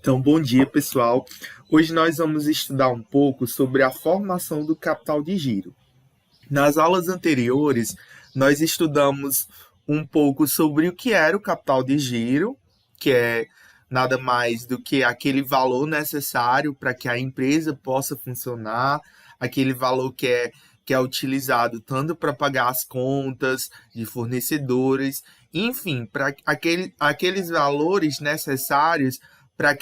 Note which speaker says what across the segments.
Speaker 1: Então, bom dia, pessoal. Hoje nós vamos estudar um pouco sobre a formação do capital de giro. Nas aulas anteriores, nós estudamos um pouco sobre o que era o capital de giro, que é nada mais do que aquele valor necessário para que a empresa possa funcionar, aquele valor que é utilizado tanto para pagar as contas de fornecedores, enfim, para aqueles valores necessários para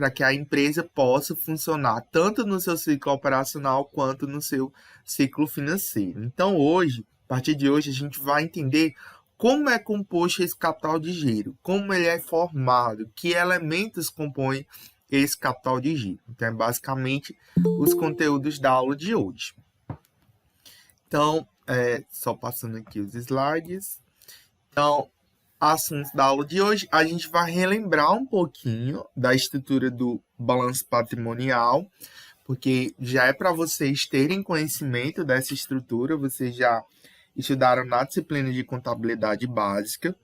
Speaker 1: que a empresa possa funcionar tanto no seu ciclo operacional quanto no seu ciclo financeiro. Então, hoje, a partir de hoje, a gente vai entender como é composto esse capital de giro, como ele é formado, que elementos compõem esse capital de giro. Então, é basicamente os conteúdos da aula de hoje. Então, só passando aqui os slides. Então, assuntos da aula de hoje, a gente vai relembrar um pouquinho da estrutura do balanço patrimonial, porque já é para vocês terem conhecimento dessa estrutura, vocês já estudaram na disciplina de contabilidade básica.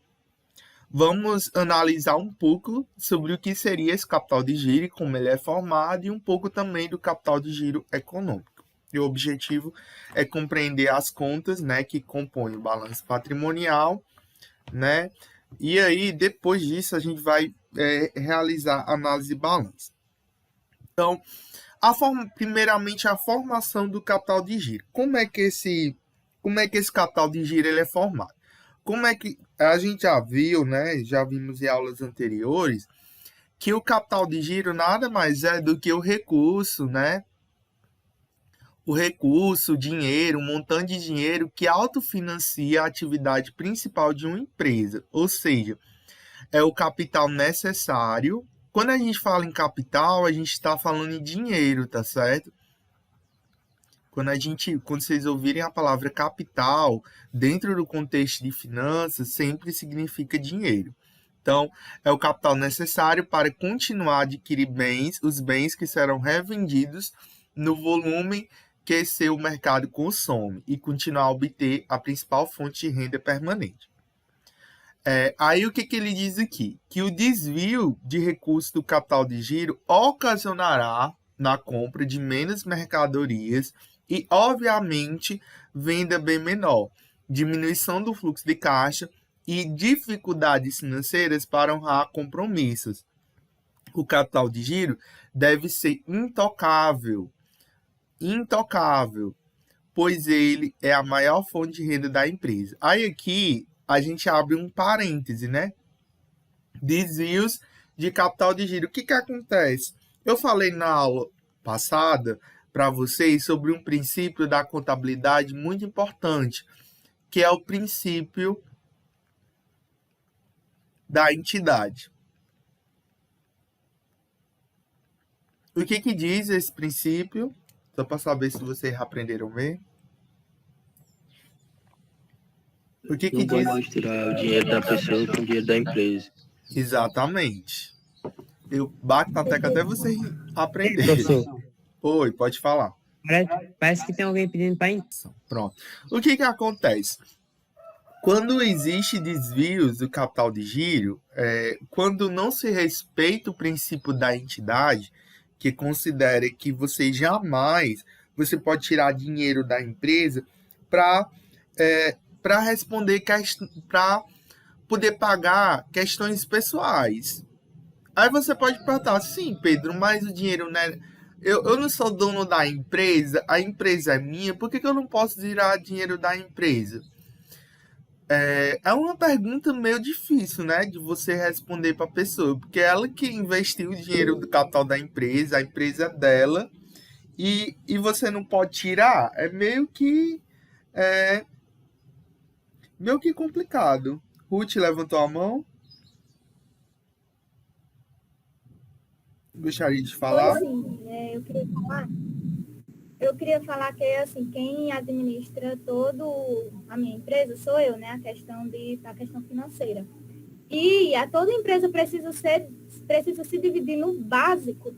Speaker 1: Vamos analisar um pouco sobre o que seria esse capital de giro e como ele é formado, e um pouco também do capital de giro econômico. E o objetivo é compreender as contas, né, que compõem o balanço patrimonial, né? E aí, depois disso, a gente vai realizar análise de balanço. Então, primeiramente, a formação do capital de giro. Como é que esse capital de giro ele é formado? Como é que a gente já viu, né? Já vimos em aulas anteriores, que o capital de giro nada mais é do que o recurso, né? O recurso, o dinheiro, um montante de dinheiro que autofinancia a atividade principal de uma empresa. Ou seja, é o capital necessário. Quando a gente fala em capital, a gente está falando em dinheiro, tá certo? Quando vocês ouvirem a palavra capital, dentro do contexto de finanças, sempre significa dinheiro. Então, é o capital necessário para continuar a adquirir bens, os bens que serão revendidos no volume que seu mercado consome e continuar a obter a principal fonte de renda permanente. Aí o que ele diz aqui? Que o desvio de recursos do capital de giro ocasionará na compra de menos mercadorias e, obviamente, venda bem menor, diminuição do fluxo de caixa e dificuldades financeiras para honrar compromissos. O capital de giro deve ser intocável, pois ele é a maior fonte de renda da empresa. Aí aqui a gente abre um parêntese, né? Desvios de capital de giro. O que acontece? Eu falei na aula passada para vocês sobre um princípio da contabilidade muito importante, que é o princípio da entidade. O que diz esse princípio? Só para saber se vocês aprenderam bem. O que
Speaker 2: Não
Speaker 1: diz?
Speaker 2: pode misturar o dinheiro da pessoa com o dinheiro da empresa.
Speaker 1: Exatamente. Eu bato na tecla até vocês aprenderem.
Speaker 3: Professor,
Speaker 1: Oi, pode falar.
Speaker 3: parece que tem alguém pedindo para
Speaker 1: Pronto. O que acontece? Quando existe desvios do capital de giro, quando não se respeita o princípio da entidade, que considera que você pode tirar dinheiro da empresa para responder, para poder pagar questões pessoais. Aí você pode perguntar, sim, Pedro, mas o dinheiro, né? Eu não sou dono da empresa, a empresa é minha, por que eu não posso tirar dinheiro da empresa? É uma pergunta meio difícil, né, de você responder para a pessoa, porque ela que investiu o dinheiro do capital da empresa, a empresa é dela, e você não pode tirar, é meio que complicado. Ruth levantou a mão. Gostaria de falar?
Speaker 4: Oi, sim, eu queria falar. Eu queria falar que, assim, quem administra todo a minha empresa sou eu, né? A questão financeira. E toda empresa precisa se dividir no básico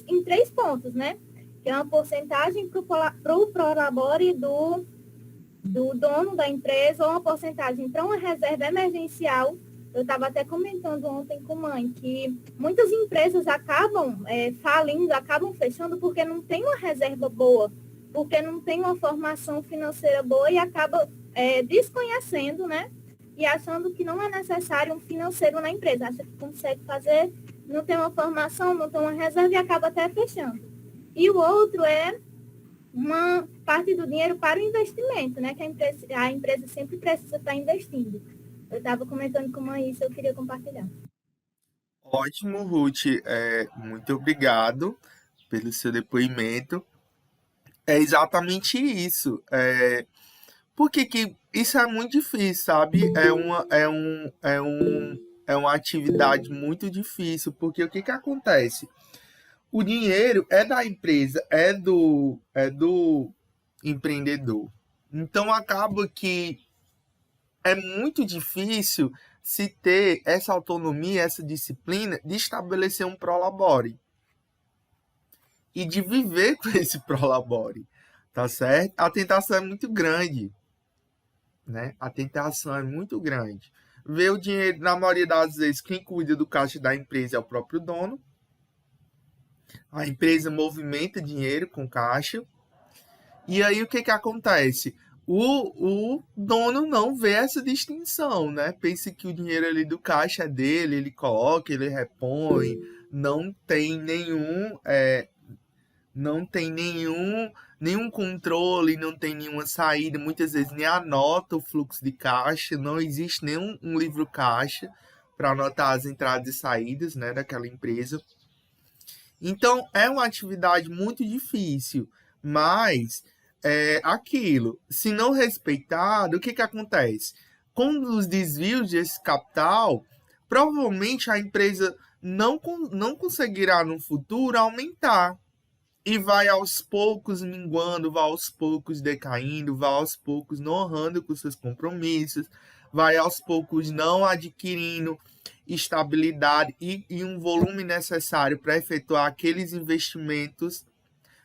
Speaker 4: em três pontos, né? Que é uma porcentagem para o prolabore do dono da empresa, ou uma porcentagem para uma reserva emergencial Eu estava até comentando ontem com a mãe que muitas empresas acabam falindo, acabam fechando porque não tem uma reserva boa, porque não tem uma formação financeira boa e acaba desconhecendo, né? E achando que não é necessário um financeiro na empresa. Acha que consegue fazer, não tem uma formação, não tem uma reserva e acaba até fechando. E o outro é uma parte do dinheiro para o investimento, né? Que a empresa sempre precisa estar investindo. Eu estava comentando com a mãe isso, eu queria compartilhar.
Speaker 1: Ótimo, Ruth. Muito obrigado pelo seu depoimento. É exatamente isso. Porque que isso é muito difícil, sabe? É uma atividade muito difícil, porque o que que acontece? O dinheiro é da empresa, é do empreendedor. Então acaba que é muito difícil se ter essa autonomia, essa disciplina de estabelecer um prolabore e de viver com esse prolabore, tá certo? A tentação é muito grande, né? A tentação é muito grande. Ver o dinheiro, na maioria das vezes, quem cuida do caixa da empresa é o próprio dono. A empresa movimenta dinheiro com caixa. E aí o que que acontece? O dono não vê essa distinção, né? Pensa que o dinheiro ali do caixa é dele, ele coloca, ele repõe, não tem nenhum controle, não tem nenhuma saída, muitas vezes nem anota o fluxo de caixa, não existe nenhum livro caixa para anotar as entradas e saídas, né, daquela empresa. Então, é uma atividade muito difícil, mas aquilo, se não respeitado, o que que acontece? Com os desvios desse capital, provavelmente a empresa não conseguirá no futuro aumentar. E vai aos poucos minguando, vai aos poucos decaindo, vai aos poucos não honrando com seus compromissos, vai aos poucos não adquirindo estabilidade e um volume necessário para efetuar aqueles investimentos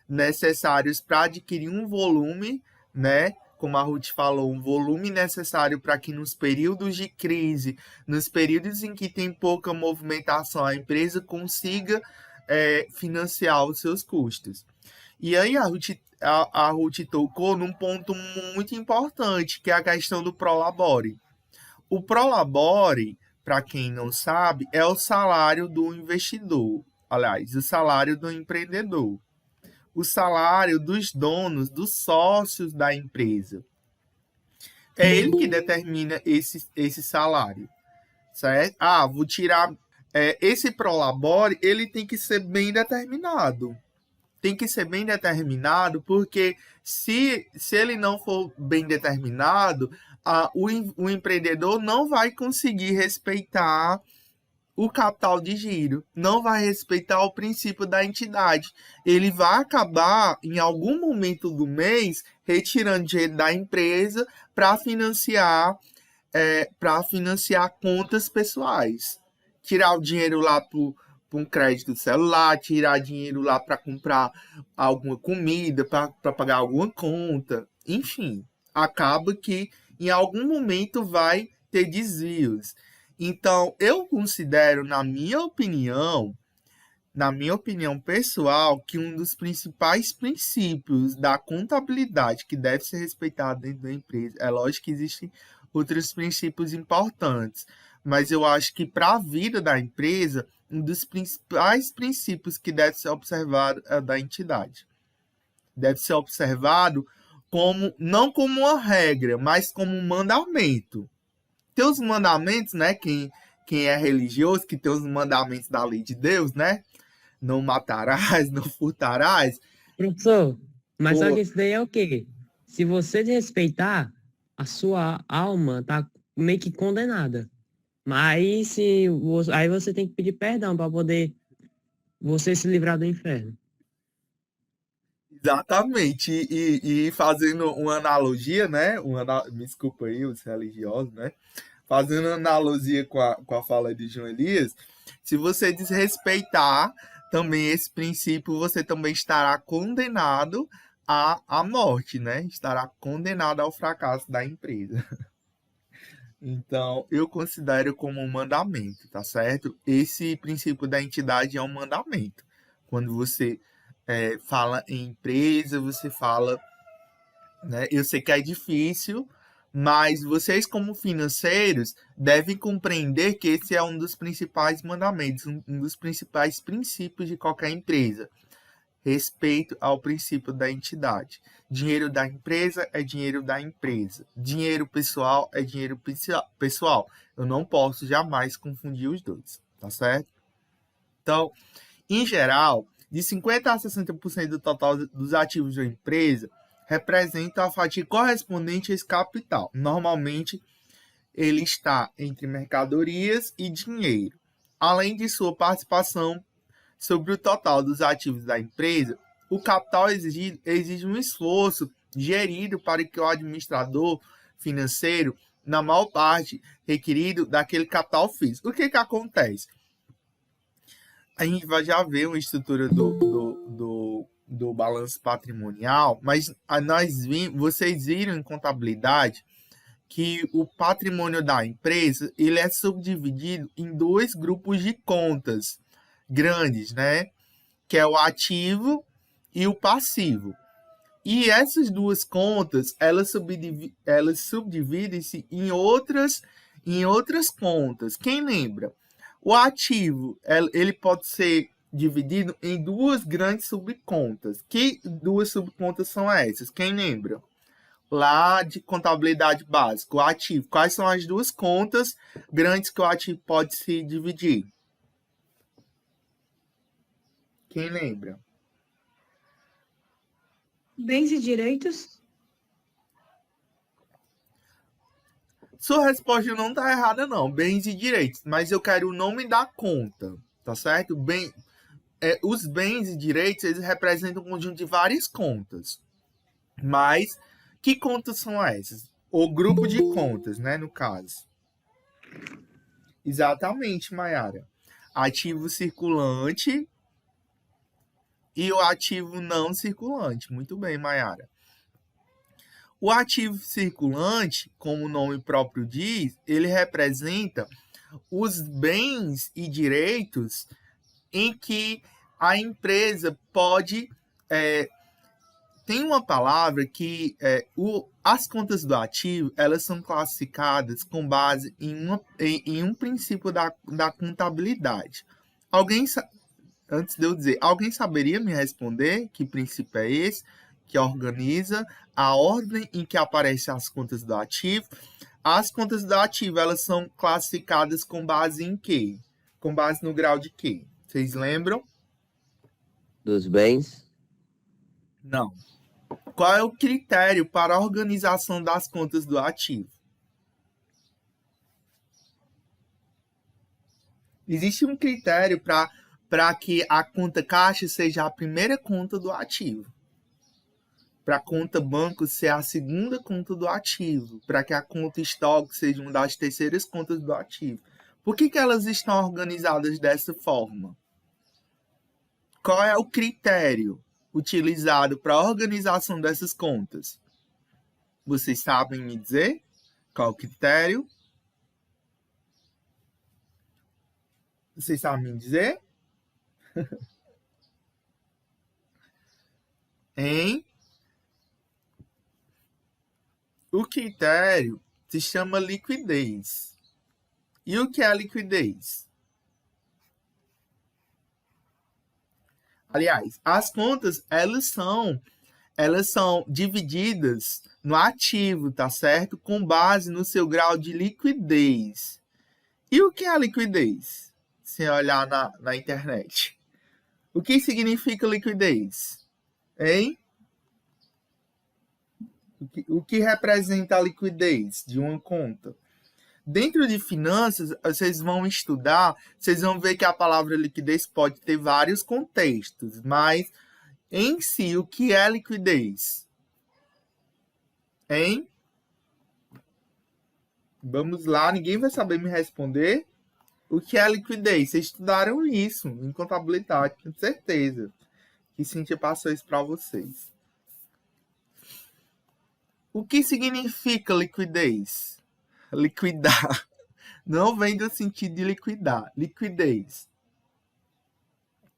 Speaker 1: necessários para adquirir um volume, né? Como a Ruth falou, um volume necessário para que nos períodos de crise, nos períodos em que tem pouca movimentação, a empresa consiga financiar os seus custos. E aí a Ruth tocou num ponto muito importante, que é a questão do prolabore. O prolabore, para quem não sabe, é o salário do investidor. Aliás, o salário do empreendedor. O salário dos donos, dos sócios da empresa. É ele que determina esse salário. Certo? Vou tirar... esse prolabore, ele tem que ser bem determinado. Tem que ser bem determinado, porque se ele não for bem determinado, o empreendedor não vai conseguir respeitar o capital de giro, não vai respeitar o princípio da entidade. Ele vai acabar, em algum momento do mês, retirando dinheiro da empresa para financiar contas pessoais. Tirar o dinheiro lá para um crédito celular, tirar dinheiro lá para comprar alguma comida, para pagar alguma conta. Enfim, acaba que em algum momento vai ter desvios. Então, eu considero, na minha opinião pessoal, que um dos principais princípios da contabilidade que deve ser respeitado dentro da empresa, é lógico que existem outros princípios importantes, mas eu acho que para a vida da empresa, um dos principais princípios que deve ser observado é o da entidade. Deve ser observado não como uma regra, mas como um mandamento. Tem os mandamentos, né? Quem é religioso, que tem os mandamentos da lei de Deus, né? Não matarás, não furtarás.
Speaker 3: Professor, mas só que isso daí é o quê? Se você desrespeitar, a sua alma tá meio que condenada. Mas aí você tem que pedir perdão para poder você se livrar do inferno.
Speaker 1: Exatamente. E fazendo uma analogia, né? Me desculpa aí, os religiosos, né? Fazendo uma analogia com a fala de João Elias, se você desrespeitar também esse princípio, você também estará condenado à morte, né? Estará condenado ao fracasso da empresa. Então, eu considero como um mandamento, tá certo? Esse princípio da entidade é um mandamento. Quando você fala em empresa, você fala, né? Eu sei que é difícil, mas vocês, como financeiros, devem compreender que esse é um dos principais mandamentos, um dos principais princípios de qualquer empresa. Respeito ao princípio da entidade. Dinheiro da empresa é dinheiro da empresa. Dinheiro pessoal é dinheiro pessoal. Eu não posso jamais confundir os dois, tá certo? Então, em geral, de 50% a 60% do total dos ativos da empresa representa a fatia correspondente a esse capital. Normalmente, ele está entre mercadorias e dinheiro. Além de sua participação sobre o total dos ativos da empresa, o capital exige um esforço gerido para que o administrador financeiro, na maior parte, requerido daquele capital físico. O que acontece? A gente vai já ver uma estrutura do balanço patrimonial, mas vocês viram em contabilidade que o patrimônio da empresa ele é subdividido em dois grupos de contas grandes, né? Que é o ativo e o passivo. E essas duas contas, elas subdividem-se em outras contas. Quem lembra? O ativo, ele pode ser dividido em duas grandes subcontas. Que duas subcontas são essas? Quem lembra? Lá de contabilidade básica, o ativo. Quais são as duas contas grandes que o ativo pode se dividir? Quem lembra?
Speaker 5: Bens e direitos?
Speaker 1: Sua resposta não está errada, não. Bens e direitos. Mas eu quero o nome da conta, tá certo? Os bens e direitos, eles representam um conjunto de várias contas. Mas, que contas são essas? O grupo de contas, né, no caso. Exatamente, Mayara. Ativo circulante e o ativo não circulante. Muito bem, Mayara. O ativo circulante, como o nome próprio diz, ele representa os bens e direitos em que a empresa pode... tem uma palavra que as contas do ativo, elas são classificadas com base em um princípio da contabilidade. Antes de eu dizer, alguém saberia me responder que princípio é esse que organiza a ordem em que aparecem as contas do ativo? As contas do ativo, elas são classificadas com base em quê? Com base no grau de quê? Vocês lembram?
Speaker 2: Dos bens?
Speaker 1: Não. Qual é o critério para a organização das contas do ativo? Existe um critério para que a conta caixa seja a primeira conta do ativo. Para a conta banco ser a segunda conta do ativo. Para que a conta estoque seja uma das terceiras contas do ativo. Por que elas estão organizadas dessa forma? Qual é o critério utilizado para a organização dessas contas? Vocês sabem me dizer qual é o critério? Vocês sabem me dizer? Hein? O critério se chama liquidez. E o que é a liquidez? Aliás, as contas, elas são divididas no ativo, tá certo? Com base no seu grau de liquidez. E o que é a liquidez? Se olhar na internet. O que significa liquidez? Hein? O que representa a liquidez de uma conta? Dentro de finanças, vocês vão estudar, vocês vão ver que a palavra liquidez pode ter vários contextos, mas em si, o que é liquidez? Hein? Vamos lá, ninguém vai saber me responder. O que é liquidez? Vocês estudaram isso em contabilidade, com certeza. Que Cíntia passou isso para vocês. O que significa liquidez? Liquidar. Não vem do sentido de liquidar. Liquidez.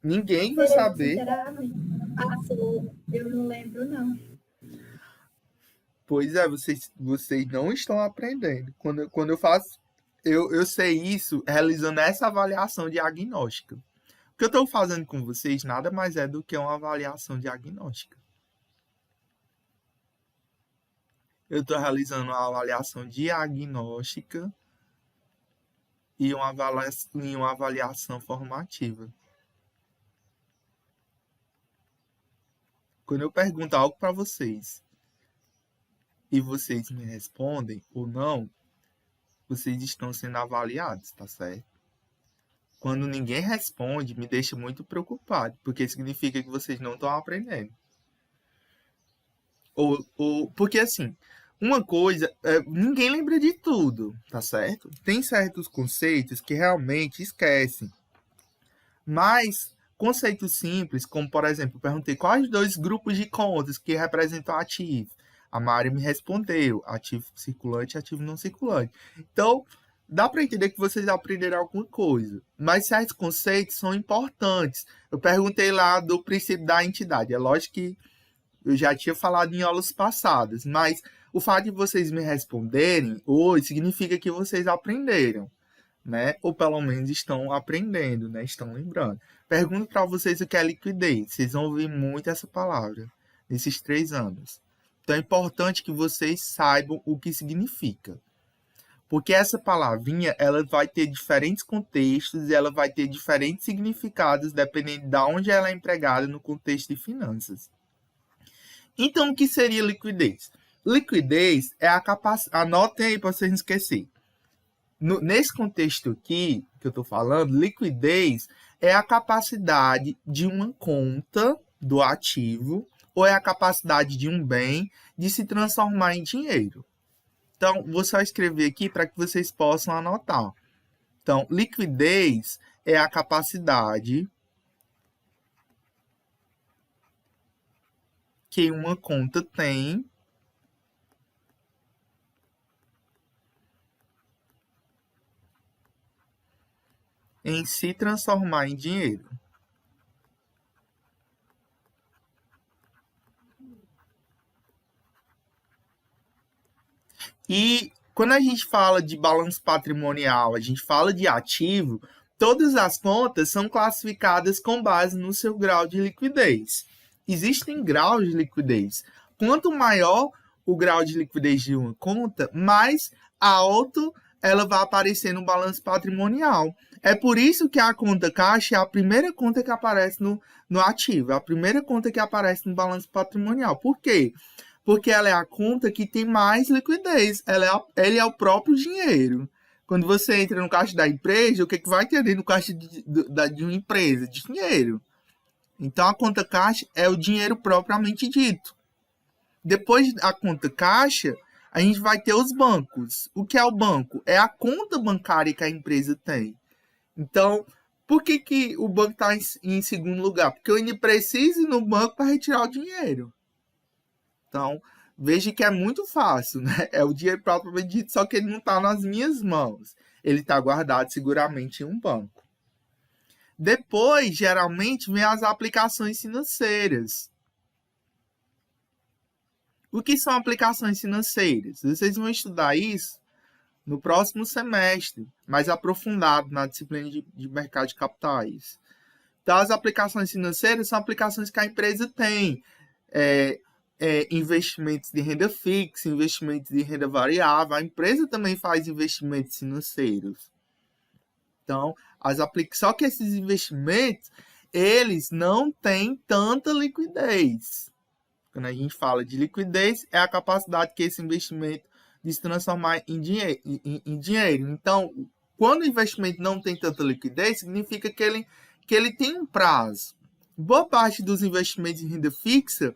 Speaker 1: Ninguém vai saber.
Speaker 4: Sinceramente, passou, eu não lembro, não.
Speaker 1: Pois é, vocês não estão aprendendo. Quando eu faço, eu sei isso realizando essa avaliação diagnóstica. O que eu estou fazendo com vocês nada mais é do que uma avaliação diagnóstica. Eu estou realizando uma avaliação diagnóstica e uma avaliação formativa. Quando eu pergunto algo para vocês e vocês me respondem ou não, vocês estão sendo avaliados, tá certo? Quando ninguém responde, me deixa muito preocupado, porque significa que vocês não estão aprendendo. Porque assim, uma coisa, ninguém lembra de tudo, tá certo? Tem certos conceitos que realmente esquecem. Mas conceitos simples, como por exemplo, eu perguntei quais 2 grupos de contas que representam ativo. A Mari me respondeu, ativo circulante e ativo não circulante. Então, dá para entender que vocês aprenderam alguma coisa. Mas certos conceitos são importantes. Eu perguntei lá do princípio da entidade. É lógico que eu já tinha falado em aulas passadas, mas o fato de vocês me responderem hoje significa que vocês aprenderam, né? Ou pelo menos estão aprendendo, né? Estão lembrando. Pergunto para vocês o que é liquidez. Vocês vão ouvir muito essa palavra nesses 3 anos. Então é importante que vocês saibam o que significa. Porque essa palavrinha, ela vai ter diferentes contextos e ela vai ter diferentes significados dependendo de onde ela é empregada no contexto de finanças. Então, o que seria liquidez? Liquidez é a capacidade... Anotem aí para vocês não esquecerem. Nesse contexto aqui que eu estou falando, liquidez é a capacidade de uma conta do ativo ou é a capacidade de um bem de se transformar em dinheiro. Então, vou só escrever aqui para que vocês possam anotar. Então, liquidez é a capacidade que uma conta tem em se transformar em dinheiro. E quando a gente fala de balanço patrimonial, a gente fala de ativo, todas as contas são classificadas com base no seu grau de liquidez. Existem graus de liquidez. Quanto maior o grau de liquidez de uma conta, mais alto ela vai aparecer no balanço patrimonial. É por isso que a conta caixa é a primeira conta que aparece no ativo, é a primeira conta que aparece no balanço patrimonial. Por quê? Porque ela é a conta que tem mais liquidez, ele é o próprio dinheiro. Quando você entra no caixa da empresa, o que vai ter dentro do caixa de uma empresa? Dinheiro. Então, a conta caixa é o dinheiro propriamente dito. Depois da conta caixa, a gente vai ter os bancos. O que é o banco? É a conta bancária que a empresa tem. Então, por que o banco está em segundo lugar? Porque eu ainda preciso ir no banco para retirar o dinheiro. Então, veja que é muito fácil, né? É o dinheiro propriamente dito, só que ele não está nas minhas mãos. Ele está guardado seguramente em um banco. Depois, geralmente, vem as aplicações financeiras. O que são aplicações financeiras? Vocês vão estudar isso no próximo semestre, mais aprofundado na disciplina de mercado de capitais. Então, as aplicações financeiras são aplicações que a empresa tem. Investimentos de renda fixa, investimentos de renda variável. A empresa também faz investimentos financeiros. Então, só que esses investimentos, eles não têm tanta liquidez. Quando a gente fala de liquidez, é a capacidade que esse investimento de se transformar em dinheiro. Então, quando o investimento não tem tanta liquidez, significa que ele tem um prazo. Boa parte dos investimentos em renda fixa,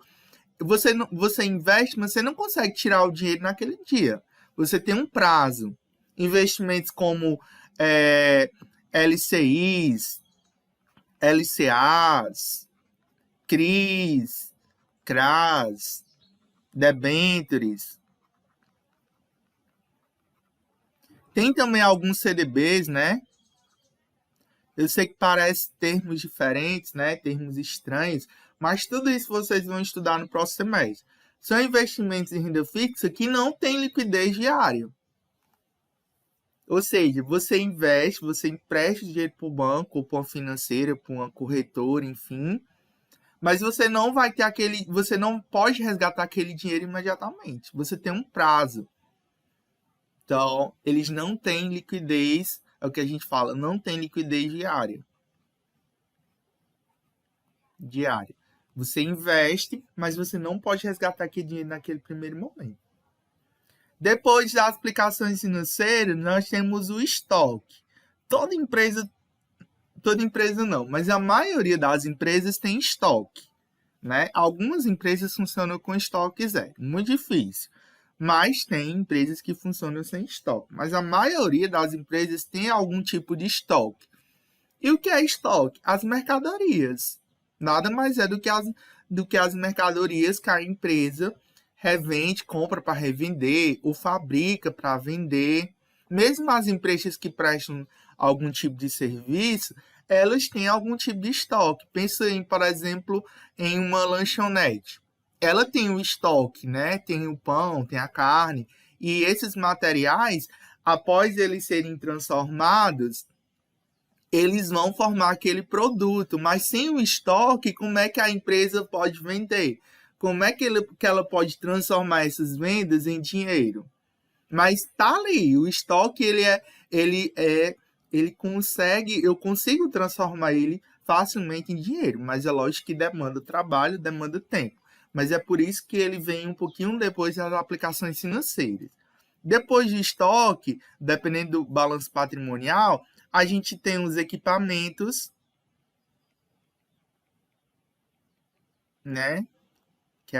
Speaker 1: você investe, mas você não consegue tirar o dinheiro naquele dia. Você tem um prazo. Investimentos como LCIs, LCAs, CRIs, CRAs, debêntures. Tem também alguns CDBs, né? Eu sei que parece termos diferentes, né? Termos estranhos, mas tudo isso vocês vão estudar no próximo semestre. São investimentos em renda fixa que não têm liquidez diária. Ou seja, você investe, você empresta dinheiro para o banco, ou para uma financeira, para uma corretora, enfim. Mas você não vai ter você não pode resgatar aquele dinheiro imediatamente. Você tem um prazo. Então, eles não têm liquidez, é o que a gente fala, não tem liquidez diária. Você investe, mas você não pode resgatar aquele dinheiro naquele primeiro momento. Depois das aplicações financeiras, nós temos o estoque. Toda empresa não, mas a maioria das empresas tem estoque, né? Algumas empresas funcionam com estoque zero, muito difícil. Mas tem empresas que funcionam sem estoque. Mas a maioria das empresas tem algum tipo de estoque. E o que é estoque? As mercadorias. Nada mais é do que as mercadorias que a empresa revende, compra para revender, ou fabrica para vender. Mesmo as empresas que prestam algum tipo de serviço, elas têm algum tipo de estoque. Pensa em, por exemplo, em uma lanchonete. Ela tem o estoque, né? Tem o pão, tem a carne. E esses materiais, após eles serem transformados, eles vão formar aquele produto. Mas sem o estoque, como é que a empresa pode vender? Como é que ela pode transformar essas vendas em dinheiro? Mas tá ali, o estoque, eu consigo transformar ele facilmente em dinheiro. Mas é lógico que demanda trabalho, demanda tempo. Mas é por isso que ele vem um pouquinho depois das aplicações financeiras. Depois de estoque, dependendo do balanço patrimonial, a gente tem os equipamentos, né? Que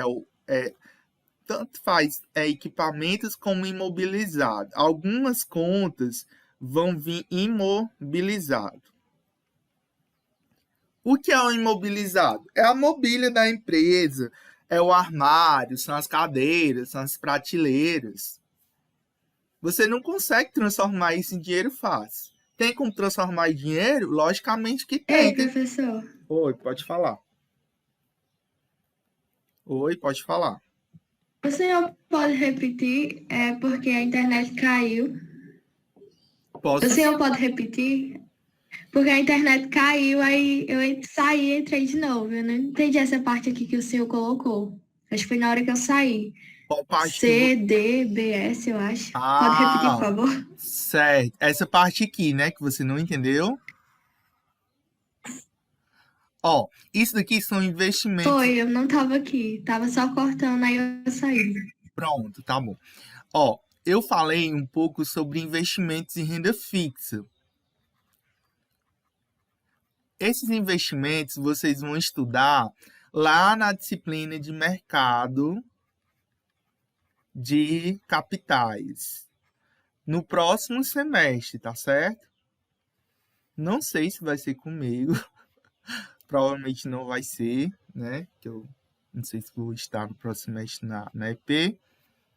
Speaker 1: tanto faz equipamentos como imobilizado. Algumas contas vão vir imobilizado. O que é o imobilizado? É a mobília da empresa, é o armário, são as cadeiras, são as prateleiras. Você não consegue transformar isso em dinheiro fácil. Tem como transformar em dinheiro? Logicamente que tem.
Speaker 5: Ei, professor.
Speaker 1: Oi, pode falar. Oi, pode falar.
Speaker 5: O senhor pode repetir? É porque a internet caiu.
Speaker 1: Posso?
Speaker 5: O senhor pode repetir? Porque a internet caiu, aí eu saí e entrei de novo. Eu não entendi essa parte aqui que o senhor colocou. Acho que foi na hora que eu saí.
Speaker 1: Qual parte?
Speaker 5: C, D, B, S, eu acho.
Speaker 1: Ah,
Speaker 5: Pode repetir, por favor?
Speaker 1: Certo. Essa parte aqui, né, que você não entendeu. Ó, isso daqui são investimentos.
Speaker 5: Foi, eu não tava aqui. Tava só cortando, aí eu saí.
Speaker 1: Pronto, tá bom. Ó, eu falei um pouco sobre investimentos em renda fixa. Esses investimentos vocês vão estudar lá na disciplina de mercado de capitais. No próximo semestre, tá certo? Não sei se vai ser comigo. Provavelmente não vai ser, né? Que eu não sei se vou estar no próximo semestre na EP.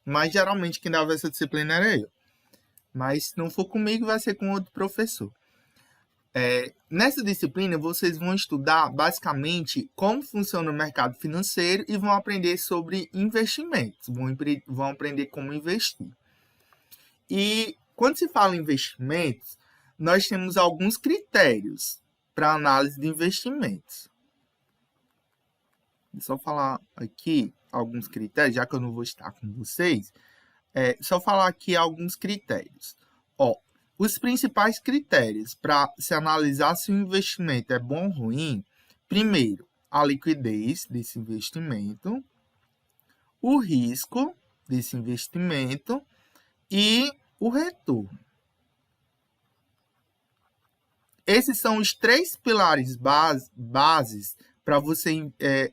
Speaker 1: Mas geralmente quem dava essa disciplina era eu. Mas se não for comigo, vai ser com outro professor. Nessa disciplina, vocês vão estudar basicamente como funciona o mercado financeiro e vão aprender sobre investimentos. Vão aprender como investir. E quando se fala em investimentos, nós temos alguns critérios para análise de investimentos. Vou só falar aqui alguns critérios, já que eu não vou estar com vocês. Só falar aqui alguns critérios. Ó, os principais critérios para se analisar se o investimento é bom ou ruim, primeiro, a liquidez desse investimento, o risco desse investimento e o retorno. Esses são os 3 pilares bases para você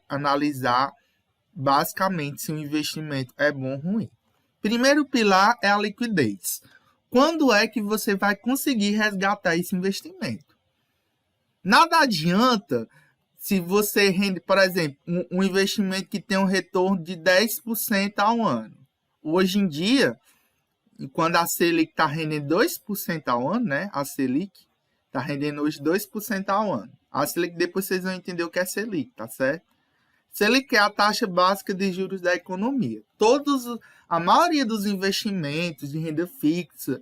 Speaker 1: analisar basicamente se o investimento é bom ou ruim. Primeiro pilar é a liquidez. Quando é que você vai conseguir resgatar esse investimento? Nada adianta se você rende, por exemplo, um investimento que tem um retorno de 10% ao ano. Hoje em dia, E quando a Selic está rendendo 2% ao ano, né? A Selic está rendendo hoje 2% ao ano. A Selic, depois vocês vão entender o que é Selic, tá certo? Selic é a taxa básica de juros da economia. A maioria dos investimentos de renda fixa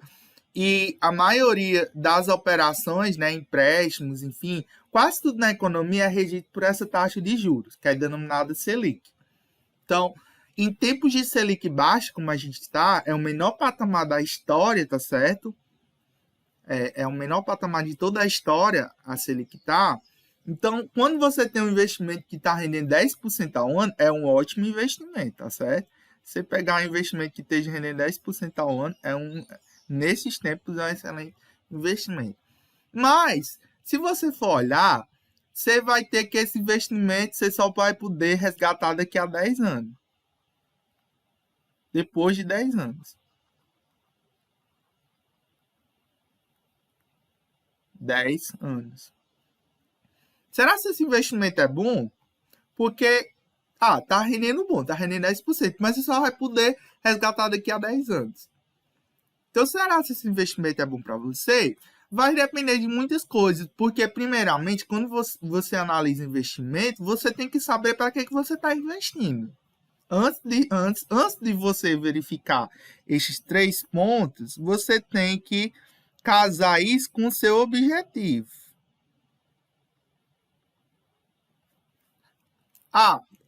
Speaker 1: e a maioria das operações, né, empréstimos, enfim, quase tudo na economia é regido por essa taxa de juros, que é denominada Selic. Então, em tempos de Selic baixa, como a gente está, é o menor patamar da história, tá certo? É o menor patamar de toda a história, a Selic está. Então, quando você tem um investimento que está rendendo 10% ao ano, é um ótimo investimento, tá certo? Você pegar um investimento que esteja rendendo 10% ao ano, nesses tempos, é um excelente investimento. Mas, se você for olhar, você vai ter que esse investimento você só vai poder resgatar daqui a 10 anos. Depois de 10 anos. 10 anos. Será que esse investimento é bom? Porque, tá rendendo bom, tá rendendo 10%, mas você só vai poder resgatar daqui a 10 anos. Então, será que esse investimento é bom para você? Vai depender de muitas coisas, porque, primeiramente, quando você analisa investimento, você tem que saber para que você está investindo. Antes de você verificar esses 3 pontos, você tem que casar isso com o seu objetivo.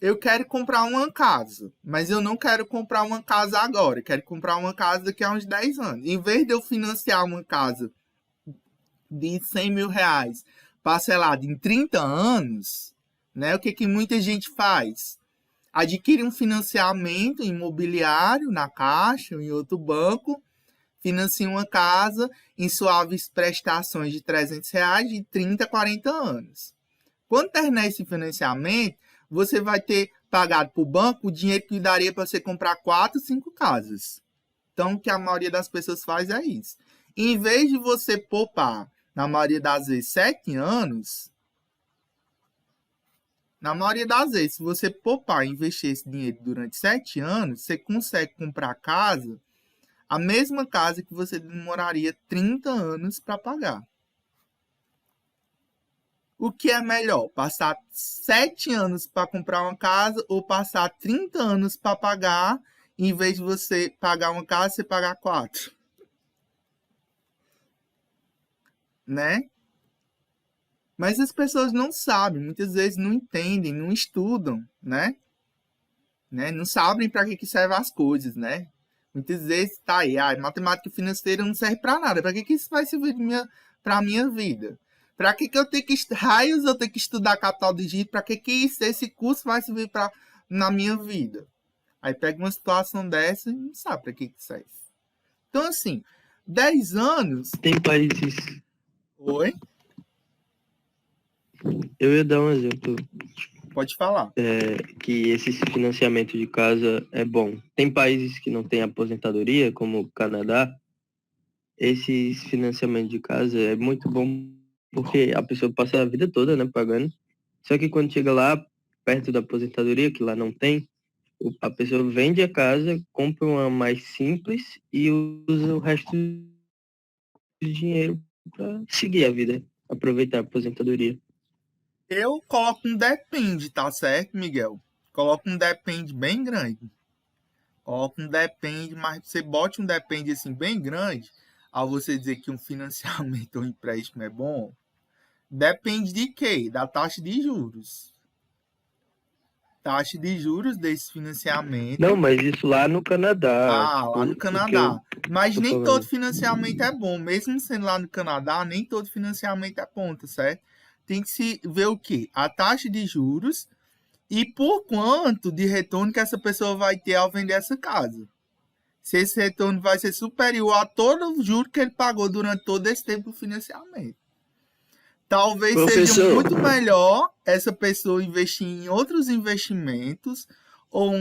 Speaker 1: Eu quero comprar uma casa, mas eu não quero comprar uma casa agora. Eu quero comprar uma casa daqui a uns 10 anos. Em vez de eu financiar uma casa de 100 mil reais parcelada em 30 anos, né, o que muita gente faz? Adquire um financiamento imobiliário na Caixa ou em outro banco, financia uma casa em suaves prestações de 300 reais de 30 a 40 anos. Quando terminar esse financiamento, você vai ter pagado para o banco o dinheiro que daria para você comprar 4, 5 casas. Então, o que a maioria das pessoas faz é isso. Em vez de você poupar, na maioria das vezes, 7 anos, na maioria das vezes, se você poupar e investir esse dinheiro durante 7 anos, você consegue comprar casa, a mesma casa que você demoraria 30 anos para pagar. O que é melhor? Passar 7 anos para comprar uma casa ou passar 30 anos para pagar, em vez de você pagar uma casa, você pagar 4? Né? Mas as pessoas não sabem, muitas vezes não entendem, não estudam, né? Não sabem para que servem as coisas, né? Muitas vezes tá aí, matemática financeira não serve para nada. Para que isso vai servir para a minha vida? Para que eu tenho que estudar capital de giro? Para que esse curso vai servir na minha vida? Aí pega uma situação dessa e não sabe para que serve. Então, assim, 10 anos...
Speaker 3: Tem países...
Speaker 1: Oi?
Speaker 3: Eu ia dar um exemplo.
Speaker 1: Pode falar.
Speaker 3: Que esse financiamento de casa é bom. Tem países que não têm aposentadoria, como o Canadá. Esse financiamento de casa é muito bom porque a pessoa passa a vida toda, né, pagando. Só que quando chega lá, perto da aposentadoria, que lá não tem, a pessoa vende a casa, compra uma mais simples e usa o resto do dinheiro para seguir a vida, aproveitar a aposentadoria.
Speaker 1: Eu coloco um depende, tá certo, Miguel? Coloco um depende bem grande. Coloco um depende, mas você bote um depende assim bem grande, ao você dizer que um financiamento ou um empréstimo é bom, depende de quê? Da taxa de juros. Taxa de juros desse financiamento.
Speaker 3: Não, mas isso lá no Canadá.
Speaker 1: Lá no Canadá. Mas nem todo financiamento é bom. Mesmo sendo lá no Canadá, nem todo financiamento é bom, tá certo? Tem que se ver o quê? A taxa de juros e por quanto de retorno que essa pessoa vai ter ao vender essa casa. Se esse retorno vai ser superior a todo o juro que ele pagou durante todo esse tempo do financiamento. Talvez seja muito melhor essa pessoa investir em outros investimentos, ou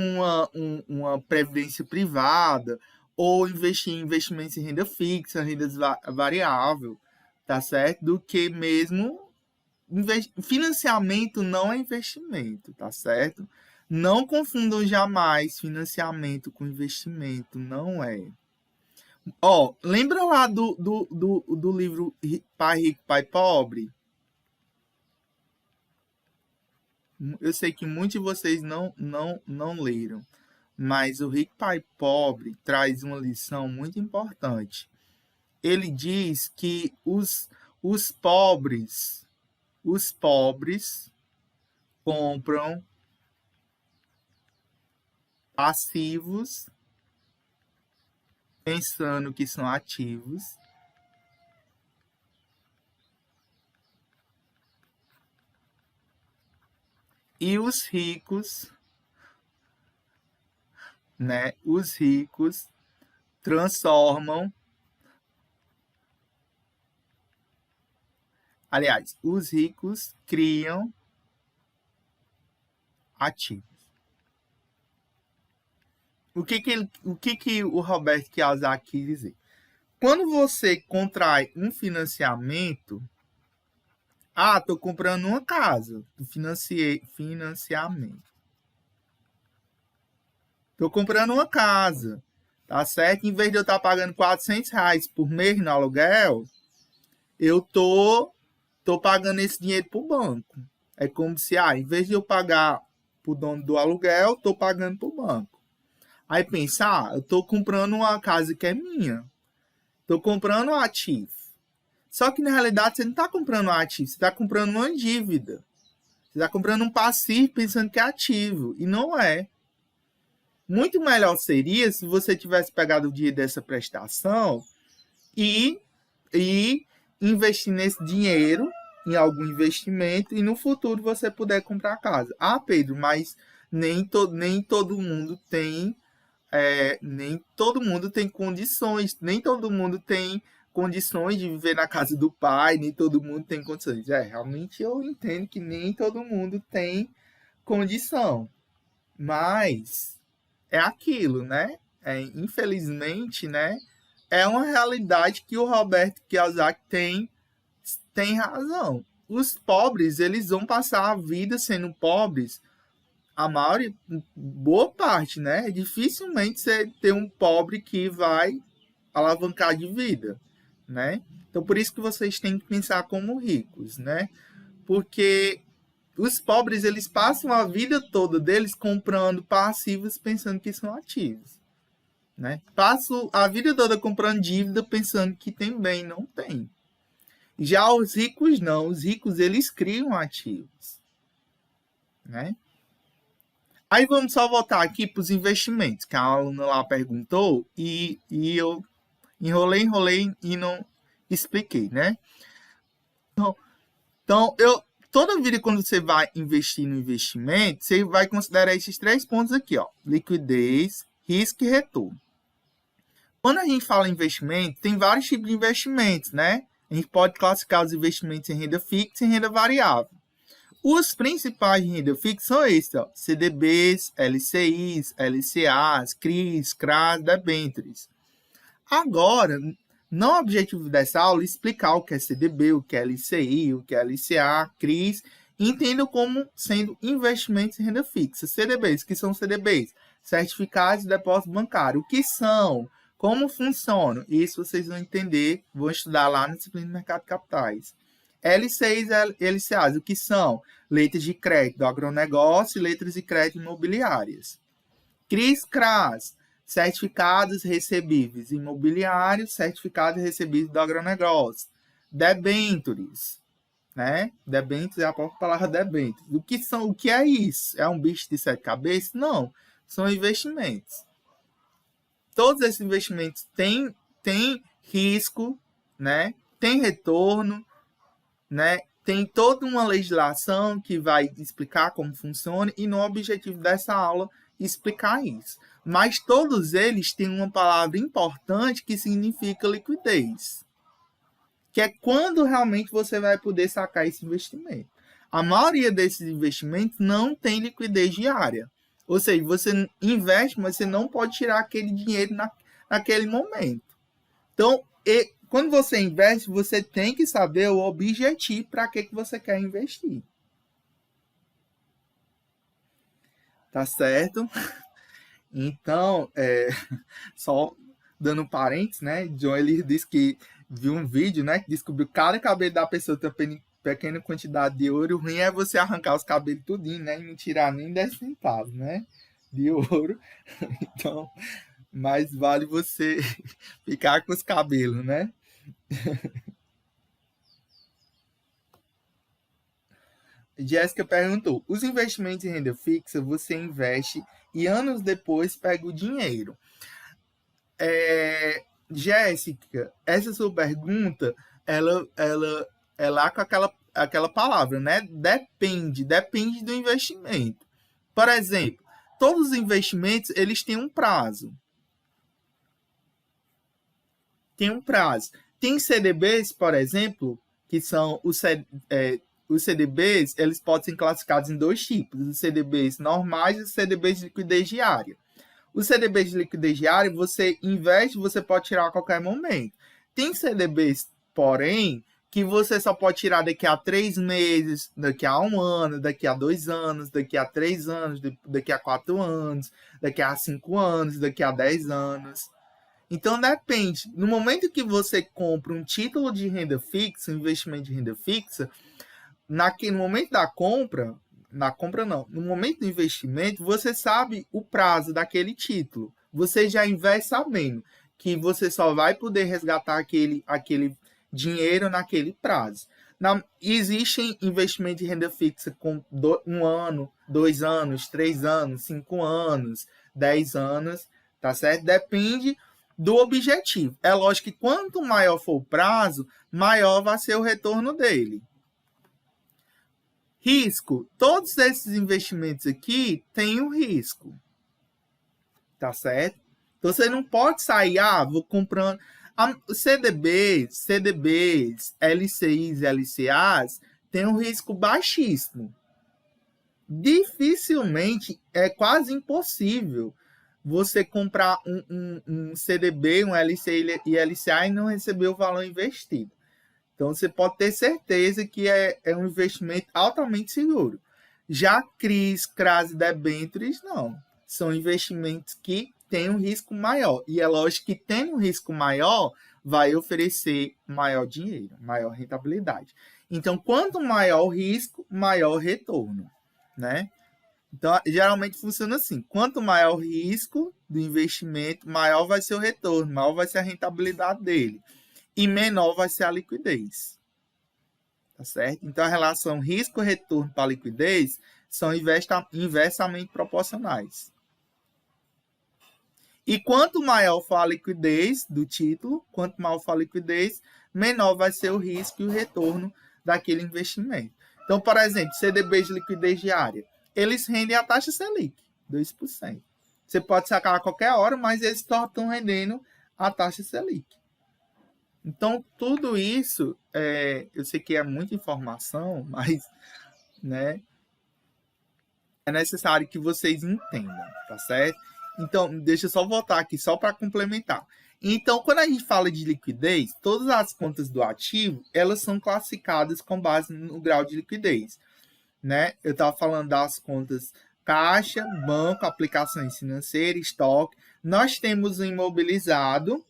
Speaker 1: uma previdência privada, ou investir em investimentos em renda fixa, renda variável, tá certo? Do que mesmo... Financiamento não é investimento, tá certo? Não confundam jamais financiamento com investimento, não é. Ó, lembra lá do livro Pai Rico, Pai Pobre? Eu sei que muitos de vocês não leram, mas o Rico, Pai Pobre traz uma lição muito importante. Ele diz que os pobres compram passivos pensando que são ativos, e os ricos, né? Os ricos transformam. Aliás, os ricos criam ativos. O que o Roberto Kiyosaki quis dizer? Quando você contrai um financiamento, estou comprando uma casa, financiamento. Estou comprando uma casa, tá certo? Em vez de eu estar pagando R$400 por mês no aluguel, eu tô pagando esse dinheiro para o banco. É como se, em vez de eu pagar para o dono do aluguel, estou pagando para o banco. Aí pensa, eu estou comprando uma casa que é minha. Estou comprando um ativo. Só que na realidade você não está comprando um ativo, você está comprando uma dívida. Você está comprando um passivo pensando que é ativo. E não é. Muito melhor seria se você tivesse pegado o dinheiro dessa prestação e investir nesse dinheiro em algum investimento e no futuro você puder comprar a casa. Pedro, mas nem todo mundo tem condições, nem todo mundo tem condições de viver na casa do pai, nem todo mundo tem condições. Realmente eu entendo que nem todo mundo tem condição, mas é aquilo, né? Infelizmente, né? É uma realidade que o Roberto Kiyosaki tem razão. Os pobres, eles vão passar a vida sendo pobres, boa parte, né? Dificilmente você ter um pobre que vai alavancar de vida, né? Então, por isso que vocês têm que pensar como ricos, né? Porque os pobres, eles passam a vida toda deles comprando passivos pensando que são ativos, né? Passam a vida toda comprando dívida pensando que tem bem, não tem. Já os ricos não, os ricos eles criam ativos, né? Aí vamos só voltar aqui para os investimentos, que a aluna lá perguntou e eu enrolei e não expliquei, né? Então toda vida quando você vai investir no investimento, você vai considerar esses 3 pontos aqui, ó: liquidez, risco e retorno. Quando a gente fala em investimento, tem vários tipos de investimentos, né? A gente pode classificar os investimentos em renda fixa e em renda variável. Os principais de renda fixa são esses, ó: CDBs, LCIs, LCAs, CRIs, CRAs, debêntures. Agora, não é o objetivo dessa aula explicar o que é CDB, o que é LCI, o que é LCA, CRIs. Entendam como sendo investimentos em renda fixa. CDBs, que são CDBs? Certificados de depósito bancário. O que são? Como funcionam? Isso vocês vão entender, vão estudar lá na disciplina de mercado de capitais. LCIs e LCAs, o que são? Letras de crédito do agronegócio e letras de crédito imobiliárias. CRIs, CRAs, certificados recebíveis imobiliários, certificados recebíveis do agronegócio. Debêntures, né? Debêntures é a própria palavra debêntures. O que é isso? É um bicho de 7 cabeças? Não, são investimentos. Todos esses investimentos têm risco, né? Tem retorno, né? Tem toda uma legislação que vai explicar como funciona e no objetivo dessa aula explicar isso. Mas todos eles têm uma palavra importante que significa liquidez, que é quando realmente você vai poder sacar esse investimento. A maioria desses investimentos não tem liquidez diária. Ou seja, você investe, mas você não pode tirar aquele dinheiro naquele momento. Então, quando você investe, você tem que saber o objetivo para que você quer investir. Tá certo? Então, só dando um parênteses, né? John, ele disse que viu um vídeo, né? Que descobriu que cada cabelo da pessoa tem pequena quantidade de ouro. O ruim é você arrancar os cabelos tudinho, né? E não tirar nem 10 centavos, né? De ouro. Então, mais vale você ficar com os cabelos, né? Jéssica perguntou: os investimentos em renda fixa você investe e anos depois pega o dinheiro? Jéssica, essa sua pergunta, ela é lá com aquela palavra, né? Depende do investimento. Por exemplo, todos os investimentos, eles têm um prazo. Tem CDBs, por exemplo, que são os CDBs, eles podem ser classificados em 2 tipos, os CDBs normais e os CDBs de liquidez diária. Os CDBs de liquidez diária, você investe, você pode tirar a qualquer momento. Tem CDBs, porém, que você só pode tirar daqui a 3 meses, daqui a 1 ano, daqui a 2 anos, daqui a 3 anos, daqui a 4 anos, daqui a 5 anos, daqui a 10 anos. Então, depende. No momento que você compra um título de renda fixa, um investimento de renda fixa, no momento da compra, no momento do investimento, você sabe o prazo daquele título. Você já investe sabendo que você só vai poder resgatar aquele dinheiro naquele prazo. Existem investimentos de renda fixa com 1 ano, 2 anos, 3 anos, 5 anos, 10 anos, tá certo? Depende do objetivo. É lógico que quanto maior for o prazo, maior vai ser o retorno dele. Risco. Todos esses investimentos aqui têm um risco. Tá certo? Então, você não pode sair, vou comprando... CDBs, LCIs e LCAs têm um risco baixíssimo. Dificilmente, é quase impossível você comprar um CDB, um LCI e LCA e não receber o valor investido. Então, você pode ter certeza que é um investimento altamente seguro. Já CRIs, CRAs e debêntures, não. São investimentos que têm um risco maior. E é lógico que tendo um risco maior, vai oferecer maior dinheiro, maior rentabilidade. Então, quanto maior o risco, maior o retorno, né? Então, geralmente funciona assim. Quanto maior o risco do investimento, maior vai ser o retorno, maior vai ser a rentabilidade dele. E menor vai ser a liquidez. Tá certo? Então, a relação risco-retorno para a liquidez são inversamente proporcionais. E quanto maior for a liquidez do título, quanto maior for a liquidez, menor vai ser o risco e o retorno daquele investimento. Então, por exemplo, CDBs de liquidez diária, eles rendem a taxa Selic, 2%. Você pode sacar a qualquer hora, mas eles estão rendendo a taxa Selic. Então, tudo isso, eu sei que é muita informação, mas né, é necessário que vocês entendam, tá certo? Então, deixa eu só voltar aqui, só para complementar. Então, quando a gente fala de liquidez, todas as contas do ativo, elas são classificadas com base no grau de liquidez. Né? Eu estava falando das contas caixa, banco, aplicações financeiras, estoque. Nós temos o imobilizado,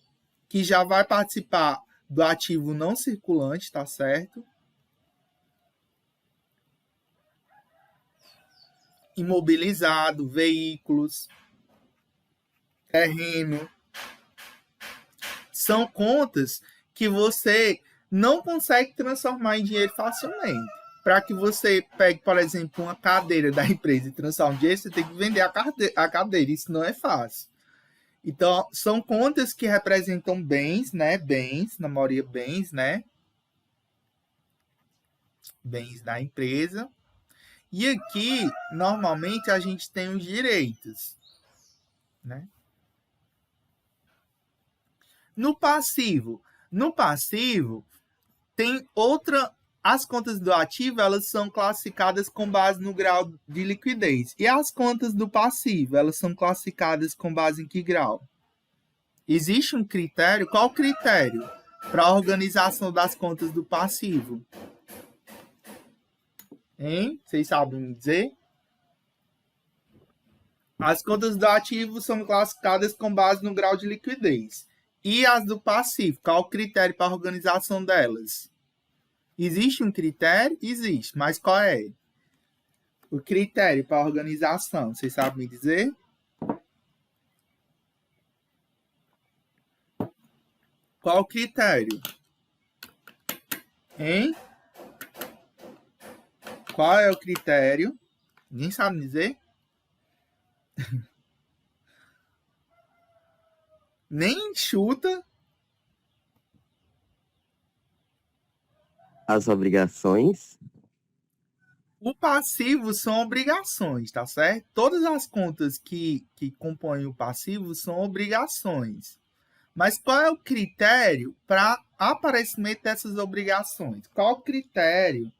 Speaker 1: que já vai participar do ativo não circulante, tá certo? Imobilizado, veículos, terreno. São contas que você não consegue transformar em dinheiro facilmente. Para que você pegue, por exemplo, uma cadeira da empresa e transforme em dinheiro, você tem que vender a cadeira. Isso não é fácil. Então, são contas que representam bens, né? Bens, na maioria bens, né? Bens da empresa. E aqui, normalmente, a gente tem os direitos, né? No passivo tem outra. As contas do ativo, elas são classificadas com base no grau de liquidez. E as contas do passivo, elas são classificadas com base em que grau? Existe um critério? Qual o critério para a organização das contas do passivo? Hein? Vocês sabem me dizer? As contas do ativo são classificadas com base no grau de liquidez. E as do passivo, qual o critério para a organização delas? Existe um critério? Existe, mas qual é? O critério para a organização, vocês sabem me dizer? Qual o critério? Hein? Qual é o critério? Ninguém sabe dizer? Nem chuta.
Speaker 2: As obrigações.
Speaker 1: O passivo são obrigações, tá certo? Todas as contas que compõem o passivo são obrigações. Mas qual é o critério para aparecimento dessas obrigações? Qual o critério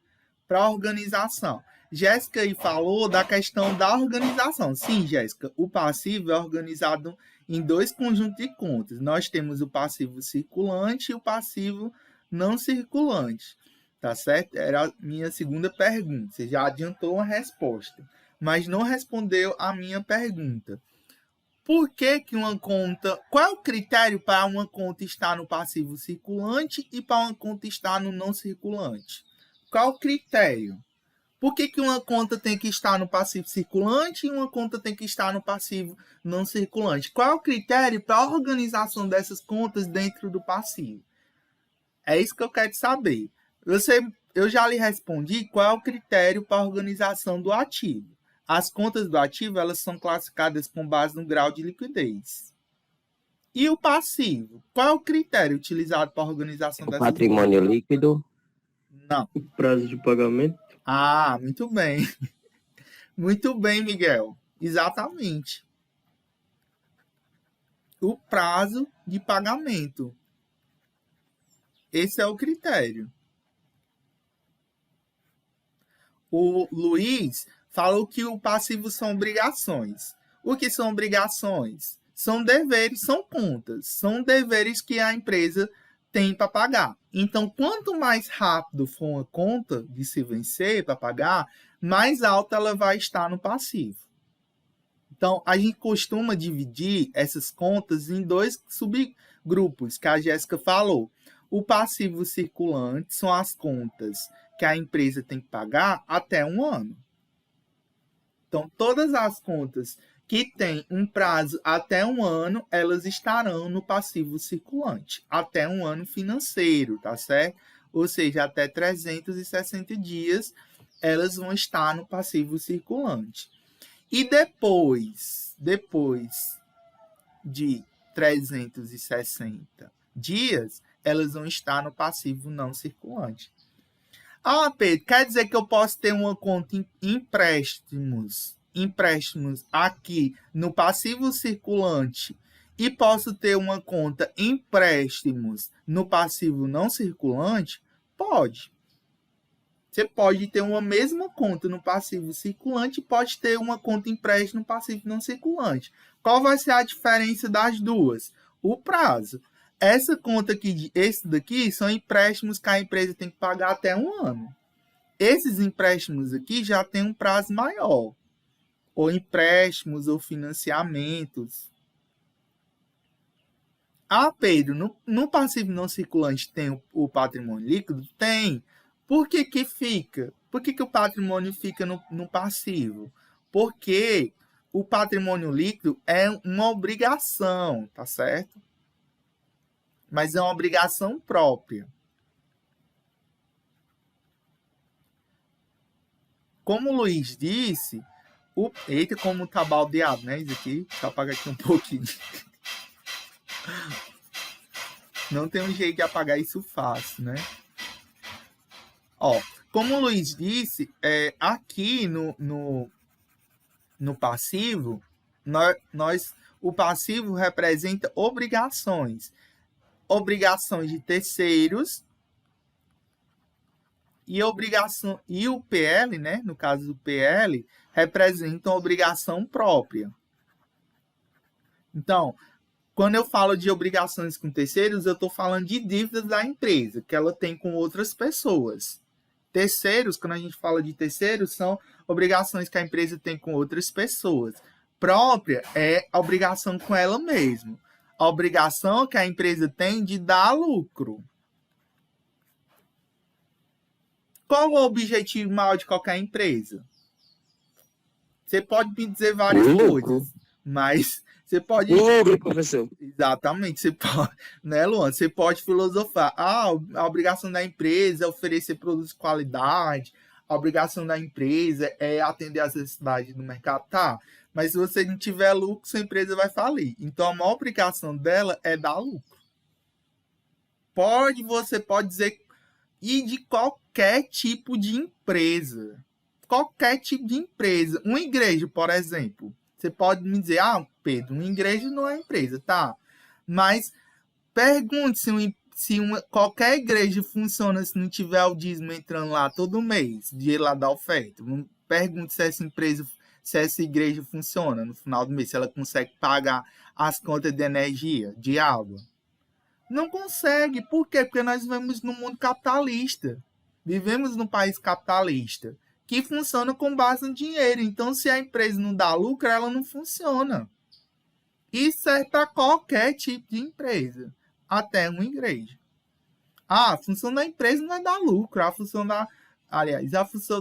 Speaker 1: para a organização? Jéssica aí falou da questão da organização. Sim, Jéssica, o passivo é organizado em dois conjuntos de contas. Nós temos o passivo circulante e o passivo não circulante. Tá certo? Era a minha segunda pergunta. Você já adiantou a resposta, mas não respondeu a minha pergunta. Por que uma conta... Qual é o critério para uma conta estar no passivo circulante e para uma conta estar no não circulante? Qual o critério? Por que uma conta tem que estar no passivo circulante e uma conta tem que estar no passivo não circulante? Qual é o critério para a organização dessas contas dentro do passivo? É isso que eu quero saber. Eu já lhe respondi qual é o critério para a organização do ativo. As contas do ativo elas são classificadas com base no grau de liquidez. E o passivo? Qual é o critério utilizado para a organização dessas
Speaker 2: Patrimônio
Speaker 1: contas?
Speaker 2: líquido.
Speaker 1: Não.
Speaker 6: O prazo de pagamento.
Speaker 1: Ah, muito bem. Muito bem, Miguel. Exatamente. O prazo de pagamento. Esse é o critério. O Luiz falou que o passivo são obrigações. O que são obrigações? São deveres, são contas. São deveres que a empresa tem para pagar. Então, quanto mais rápido for uma conta de se vencer para pagar, mais alta ela vai estar no passivo. Então, a gente costuma dividir essas contas em dois subgrupos que a Jéssica falou. O passivo circulante são as contas que a empresa tem que pagar até um ano. Então, todas as contas que têm um prazo até um ano, elas estarão no passivo circulante. Até um ano financeiro, tá certo? Ou seja, até 360 dias, elas vão estar no passivo circulante. E depois de 360 dias, elas vão estar no passivo não circulante. Ah, Pedro, quer dizer que eu posso ter uma conta em empréstimos aqui no passivo circulante e posso ter uma conta empréstimos no passivo não circulante? Pode. Você pode ter uma mesma conta no passivo circulante e pode ter uma conta empréstimo no passivo não circulante. Qual vai ser a diferença das duas? O prazo. Essa conta aqui, esse daqui, são empréstimos que a empresa tem que pagar até um ano. Esses empréstimos aqui já têm um prazo maior. Ou empréstimos ou financiamentos. Ah, Pedro, no passivo não circulante tem o patrimônio líquido? Tem. Por que fica? Por que o patrimônio fica no passivo? Porque o patrimônio líquido é uma obrigação, tá certo? Mas é uma obrigação própria. Como o Luiz disse, eita, como tá baldeado, né? Isso aqui, deixa eu apagar aqui um pouquinho. Não tem um jeito de apagar isso fácil, né? Ó, como o Luiz disse, aqui no passivo, o passivo representa obrigações. Obrigações de terceiros e o PL, né? No caso do PL, representa uma obrigação própria. Então, quando eu falo de obrigações com terceiros, eu estou falando de dívidas da empresa, que ela tem com outras pessoas. Terceiros, quando a gente fala de terceiros, são obrigações que a empresa tem com outras pessoas. Própria é a obrigação com ela mesma. A obrigação que a empresa tem de dar lucro. Qual o objetivo maior de qualquer empresa? Você pode me dizer várias
Speaker 2: Lucro.
Speaker 1: coisas, mas você pode...
Speaker 2: Lucro, professor.
Speaker 1: Exatamente, você pode, né, Luan? Você pode filosofar. Ah, a obrigação da empresa é oferecer produtos de qualidade, a obrigação da empresa é atender às necessidades do mercado. Tá, mas se você não tiver lucro, sua empresa vai falir. Então, a maior obrigação dela é dar lucro. Você pode dizer, e de qualquer tipo de empresa. Qualquer tipo de empresa. Uma igreja, por exemplo. Você pode me dizer, Pedro, uma igreja não é empresa, tá? Mas pergunte se qualquer igreja funciona se não tiver o dízimo entrando lá todo mês, dinheiro lá da oferta. Pergunte se essa igreja funciona no final do mês, se ela consegue pagar as contas de energia, de água. Não consegue. Por quê? Porque nós vivemos num mundo capitalista. Vivemos num país capitalista que funciona com base no dinheiro. Então, se a empresa não dá lucro, ela não funciona. Isso serve para qualquer tipo de empresa, até uma igreja. A função da empresa não é dar lucro. A função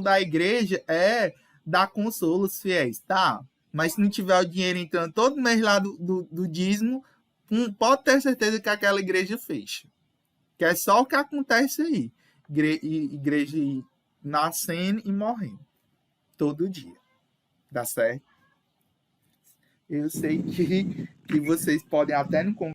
Speaker 1: da igreja é dar consolo aos fiéis, tá? Mas se não tiver o dinheiro entrando todo mês lá do dízimo, pode ter certeza que aquela igreja fecha. Que é só o que acontece aí. Igreja nascendo e morrendo. Todo dia. Dá certo? Eu sei que vocês podem até não